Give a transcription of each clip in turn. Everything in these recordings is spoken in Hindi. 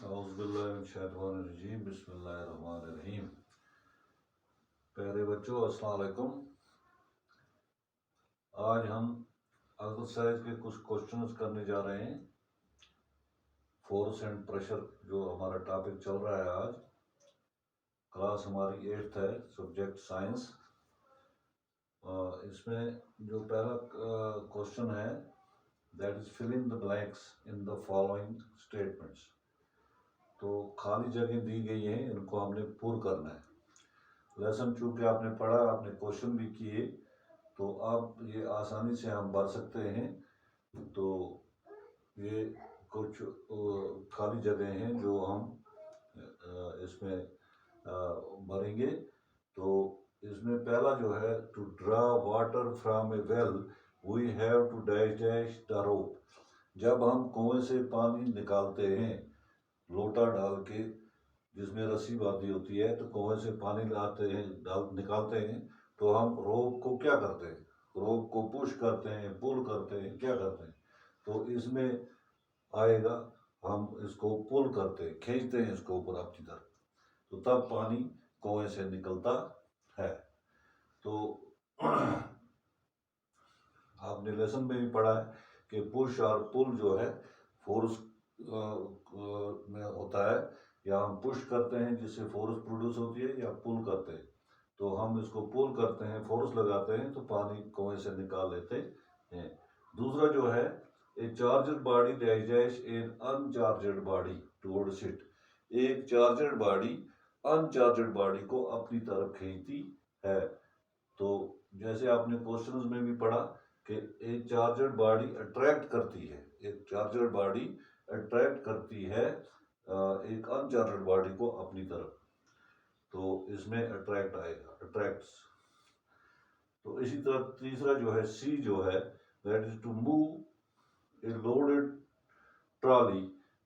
औज़ुबिल्लाहिमिनश्शैतानिर्रजीम बिस्मिल्लाहिर्रहमानिर्रहीम। प्यारे बच्चों, अस्सलाम वालेकुम। आज हम एक्सरसाइज के कुछ क्वेश्चंस करने जा रहे हैं। फोर्स एंड प्रेशर जो हमारा टॉपिक चल रहा है आज। क्लास हमारी 8th है, सब्जेक्ट साइंस। इसमें जो पहला क्वेश्चन है that is fill in the blanks in the following statements. तो खाली जगह दी गई है, इनको हमने पूर्ण करना है। लेसन चूँकि आपने पढ़ा, आपने क्वेश्चन भी किए, तो अब ये आसानी से हम भर सकते हैं। तो ये कुछ खाली जगह हैं जो हम इसमें भरेंगे। तो इसमें पहला जो है, to draw water from a well we have to dash dash the rope. जब हम कुएं से पानी निकालते हैं लोटा डाल के, जिसमें रस्सी बांधी होती है, तो कुएं से पानी लाते हैं, निकालते हैं, तो हम रोप को क्या करते हैं? रोप को पुश करते हैं, पुल करते हैं, क्या करते हैं? तो इसमें आएगा, हम इसको पुल करते हैं, खींचते हैं इसको ऊपर अपनी तरफ, तो तब पानी कुएं से निकलता है। तो आपने लेसन में भी पढ़ा है कि पुश और पुल जो है फोर्स में होता है, या हम पुश करते हैं जिससे फोर्स प्रोड्यूस होती है, या पुल करते हैं। तो हम इसको पुल करते हैं, फोर्स लगाते हैं, तो पानी कुएं से निकाल लेते हैं। दूसरा जो है, a charged body dash dash an uncharged body towards it. एक चार्जड बॉडी अनचार्जड बॉडी को अपनी तरफ खींचती है। तो जैसे आपने क्वेश्चंस में भी पढ़ा कि एक चार्जड बॉडी अट्रैक्ट करती है, एक चार्जड बॉडी अट्रैक्ट करती है एक अनचार्जड बॉडी को अपनी तरफ। तो इसमें अट्रैक्ट आएगा, अट्रैक्ट्स। तो इसी तरह तीसरा जो है, सी जो है, that is to move a loaded trolley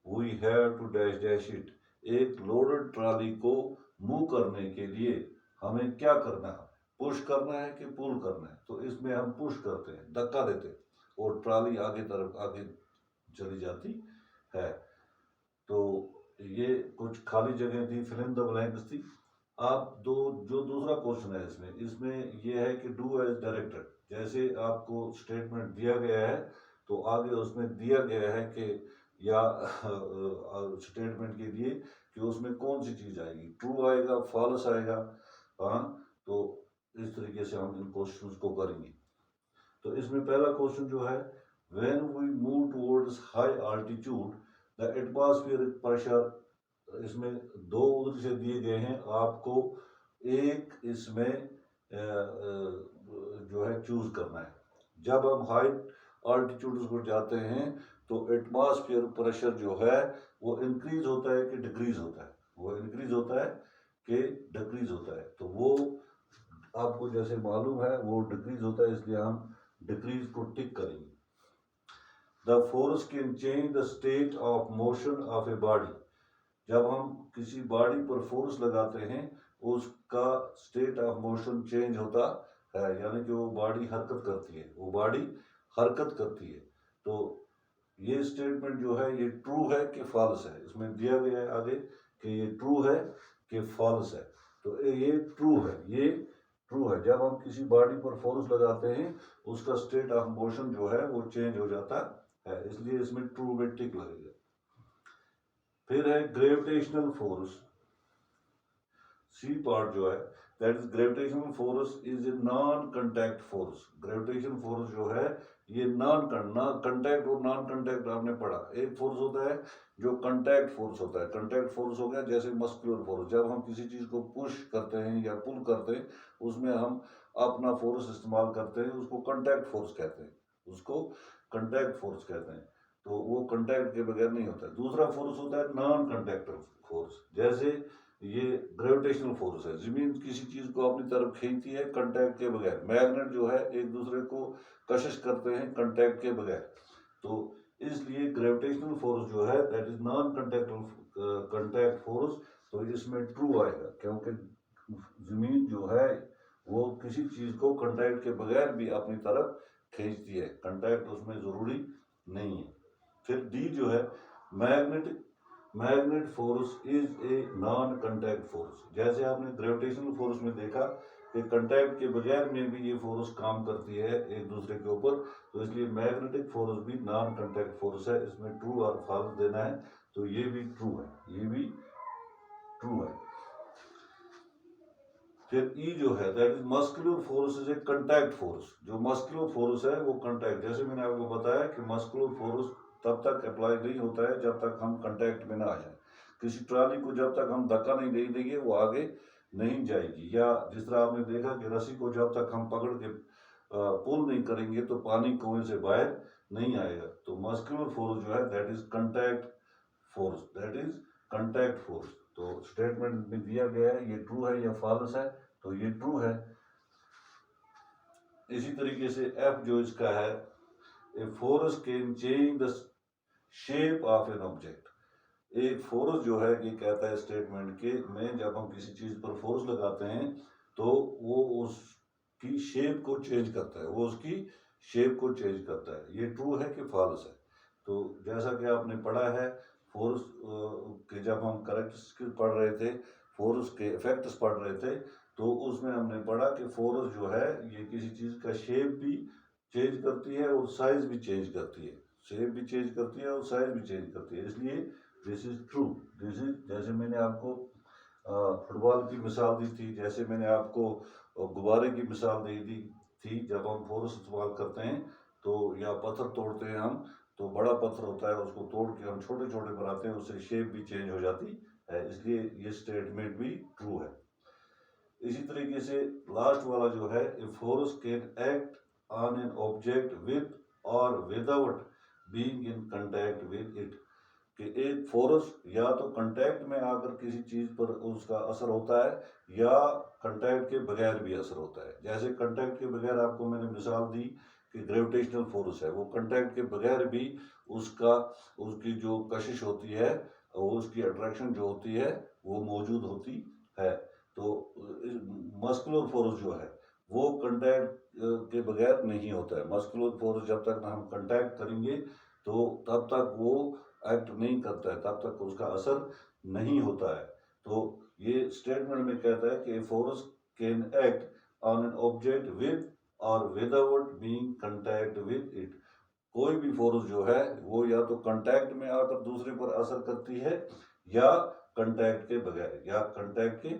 we have to dash dash it. एक लोडेड ट्रॉली को मूव करने के लिए हमें क्या करना है? पुश करना है कि पुल करना है? तो इसमें हम पुश करते हैं, धक्का देते हैं, और ट्रॉली आगे तरफ आगे चली जाती है। तो ये कुछ खाली जगह थी, फिल इन द ब्लैंक्स थी। आप जो दूसरा क्वेश्चन है इसमें ये है कि डू एज डायरेक्टेड। जैसे आपको स्टेटमेंट दिया गया है, तो आगे उसमें दिया गया है कि या स्टेटमेंट के लिए कि उसमें कौन सी चीज आएगी, ट्रू आएगा, फॉल्स आएगा। हाँ, तो इस तरीके से हम इन क्वेश्चंस को करेंगे। तो इसमें पहला क्वेश्चन जो है, when we move towards high altitude the atmospheric pressure. इसमें दो उधर से दिए गए हैं आपको, एक इसमें जो है चूज करना है। जब हम हाई ऑल्टीट्यूड पर जाते हैं तो एटमॉस्फेयर प्रेशर जो है वो इंक्रीज होता है कि डिक्रीज होता है? वो इंक्रीज होता है कि डिक्रीज होता है? तो वो आपको जैसे मालूम है वो डिक्रीज होता है, इसलिए हम डिक्रीज को टिक करेंगे। The force can change the state of motion of a body. जब हम किसी बॉडी पर फोर्स लगाते हैं, उसका स्टेट ऑफ मोशन चेंज होता है, यानी कि वो बॉडी हरकत करती है, वो बॉडी हरकत करती है। तो ये स्टेटमेंट जो है ये ट्रू है कि फॉल्स है? इसमें दिया गया है आगे कि ये ट्रू है कि फॉल्स है। तो ये ट्रू है, ये ट्रू है। जब हम किसी बॉडी पर फोर्स लगाते हैं, उसका स्टेट ऑफ मोशन जो है वो चेंज हो जाता है, इसलिए इसमें ट्रू में टिक लगेगा। फिर है ग्रेविटेशनल फोर्स, सी पार्ट जो है, that is gravitational force is a non contact force. Gravitation force जो है ये नॉन कंटैक्ट और नॉन कंटैक्ट आपने पढ़ा। एक फोर्स होता है जो कंटैक्ट फोर्स होता है। कंटैक्ट फोर्स हो गया जैसे मस्कुलर फोर्स, जब हम किसी चीज को पुश करते हैं या पुल करते हैं, उसमें हम अपना फोर्स इस्तेमाल करते हैं, उसको कंटैक्ट फोर्स कहते हैं, उसको कंटैक्ट फोर्स कहते हैं। तो वो कंटैक्ट के बगैर नहीं होता है। दूसरा फोर्स होता है नॉन कंटैक्ट फोर्स, जैसे ये ग्रेविटेशनल फोर्स है, जमीन किसी चीज को अपनी तरफ खींचती है कंटैक्ट के बगैर। मैग्नेट जो है एक दूसरे को कशिश करते हैं कंटैक्ट के बगैर। तो इसलिए ग्रेविटेशनल फोर्स जो है that is non contact force. तो इसमें ट्रू आएगा, क्योंकि जमीन जो है वो किसी चीज को कंटैक्ट के बगैर भी अपनी तरफ खींचती है, कंटैक्ट उसमें जरूरी नहीं है। फिर डी जो है, magnetic magnet force is a non contact force. जैसे आपने ग्रेविटेशनल फोर्स में देखा कि कंटैक्ट के बगैर में भी ये फोर्स काम करती है एक दूसरे के ऊपर, तो इसलिए मैग्नेटिक फोर्स भी नॉन कंटैक्ट फोर्स है। इसमें ट्रू और फॉल्स देना है, तो ये भी ट्रू है, ये भी ट्रू है। फिर ई जो है that is muscular force is a contact force. जो मस्कुलर फोर्स है वो कंटैक्ट, जैसे मैंने आपको बताया कि मस्कुलर फोर्स तब तक अप्लाई नहीं होता है जब तक हम कंटैक्ट में ना आ जाए। किसी ट्राली को जब तक हम धक्का नहीं दे देंगे वो आगे नहीं जाएगी, या जिस तरह आपने देखा कि रस्सी को जब तक हम पकड़ के पुल नहीं करेंगे तो पानी कुएं से बाहर नहीं आएगा। तो मस्कुलर फोर्स जो है that is contact force, that is contact force. तो स्टेटमेंट में दिया गया है ये ट्रू है या फॉल्स है, तो ये ट्रू है। इसी तरीके से एफ जो इसका है, a force can change the shape of an object. एक फोर्स जो है ये कहता है स्टेटमेंट के में जब हम किसी चीज पर फोर्स लगाते हैं तो वो उसकी शेप को चेंज करता है, वो उसकी शेप को चेंज करता है। ये ट्रू है कि फॉल्स है। तो जैसा कि आपने पढ़ा है फोर्स के, जब हम करेक्टरिस्टिक्स पढ़ रहे थे, फोर्स के इफेक्ट्स पढ़ रहे थे, तो उसमें हमने पढ़ा कि फोर्स जो है ये किसी चीज का शेप भी चेंज करती है और साइज भी चेंज करती है, शेप भी चेंज करती है और साइज भी चेंज करती है। इसलिए this is true. This is, जैसे मैंने आपको फुटबॉल की मिसाल दी थी, जैसे मैंने आपको गुब्बारे की मिसाल दे दी थी, जब हम फोर्स इस्तेमाल करते हैं तो या पत्थर तोड़ते हैं हम, तो बड़ा पत्थर होता है उसको तोड़ के हम छोटे छोटे बनाते हैं, उससे शेप भी चेंज हो जाती है। इसलिए ये स्टेटमेंट भी ट्रू है। इसी तरीके से लास्ट वाला जो है, a force can act on an object with और without being in contact with it. कि एक फोर्स या तो कांटेक्ट में आकर किसी चीज पर उसका असर होता है या कांटेक्ट के बगैर भी असर होता है। जैसे कांटेक्ट के बगैर आपको मैंने मिसाल दी कि ग्रेविटेशनल फोर्स है, वो कांटेक्ट के बगैर भी उसका उसकी जो कशिश होती है और उसकी अट्रैक्शन जो होती है वो मौजूद होती है। तो मस्कुलर फोर्स जो है वो कांटेक्ट के बगैर नहीं होता है। मस्कुलर फोर्स जब तक ना हम कांटेक्ट करेंगे तो तब तक वो एक्ट नहीं करता है, तब तक उसका असर नहीं होता है। तो ये स्टेटमेंट में कहता है कि force can act on an object with और without being contact with it. कोई भी फोर्स जो है वो या तो कांटेक्ट में आकर दूसरे पर असर करती है या कांटेक्ट के बगैर, या कांटेक्ट के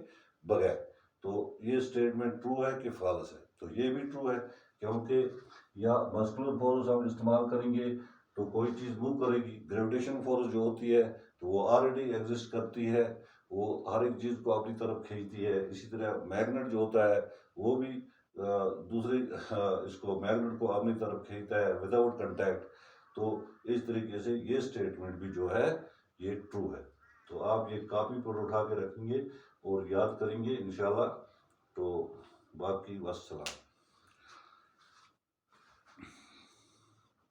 बगैर। तो ये स्टेटमेंट ट्रू है कि फॉल्स है, तो ये भी ट्रू है, क्योंकि या मस्कुलर फोर्स हम इस्तेमाल करेंगे तो कोई चीज़ मूव करेगी। ग्रेविटेशन फोर्स जो होती है तो वो ऑलरेडी एग्जिस्ट करती है, वो हर एक चीज़ को अपनी तरफ खींचती है। इसी तरह मैग्नेट जो होता है वो भी दूसरे इसको मैग्नेट को अपनी तरफ खींचता है विदाउट कांटेक्ट। तो इस तरीके से ये स्टेटमेंट भी जो है ये ट्रू है। तो आप ये कॉपी पर उठा के रखेंगे और याद करेंगे इंशाल्लाह। तो बाकी वस्सलाम।